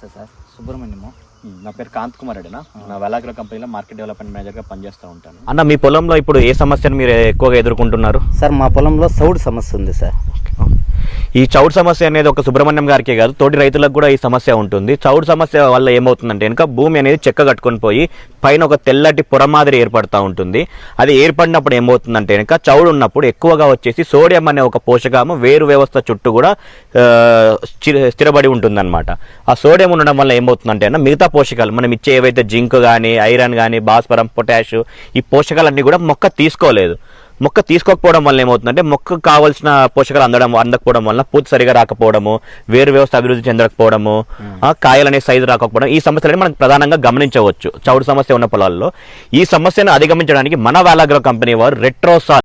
నమస్తే సార్, సుబ్రహ్మణ్యము. నా పేరు కాంత్ కుమార్ రెడ్డినా. నా వెలాగ్రో కంపెనీలో మార్కెట్ డెవలప్మెంట్ మేనేజర్గా పనిచేస్తూ ఉంటాను. అన్న, మీ పొలంలో ఇప్పుడు ఏ సమస్యను మీరు ఎక్కువగా ఎదుర్కొంటున్నారు? సార్ మా పొలంలో సౌడు సమస్య ఉంది సార్. ఈ చౌడు సమస్య అనేది ఒక సుబ్రహ్మణ్యం గారికే కాదు, తోటి రైతులకు కూడా ఈ సమస్య ఉంటుంది. చౌడు సమస్య వల్ల ఏమవుతుందంటే కనుక భూమి అనేది చెక్క కట్టుకొని పోయి పైన ఒక తెల్లటి పొర మాదిరి ఏర్పడుతూ ఉంటుంది. అది ఏర్పడినప్పుడు ఏమవుతుందంటే కనుక చౌడు ఉన్నప్పుడు ఎక్కువగా వచ్చేసి సోడియం అనే ఒక పోషకము వేరు వ్యవస్థ చుట్టూ కూడా స్థిరపడి ఉంటుందన్నమాట. ఆ సోడియం ఉండడం వల్ల ఏమవుతుందంటే మిగతా పోషకాలు మనం ఇచ్చే ఏవైతే జింక్ కానీ, ఐరన్ కానీ, భాస్వరం, పొటాష్, ఈ పోషకాలన్నీ కూడా మొక్క తీసుకోలేదు. మొక్క తీసుకోకపోవడం వల్ల ఏమవుతుందంటే మొక్కకు కావాల్సిన పోషకాలు అందకపోవడం వల్ల పూత సరిగా రాకపోవడము, వేరు వ్యవస్థ అభివృద్ధి చెందకపోవడము, కాయలు అనే సైజు రాకపోవడం, ఈ సమస్యలని మనం ప్రధానంగా గమనించవచ్చు చౌడు సమస్య ఉన్న పొలాల్లో. ఈ సమస్యను అధిగమించడానికి మన వెలాగ్రో కంపెనీ వారు రెట్రోసాల్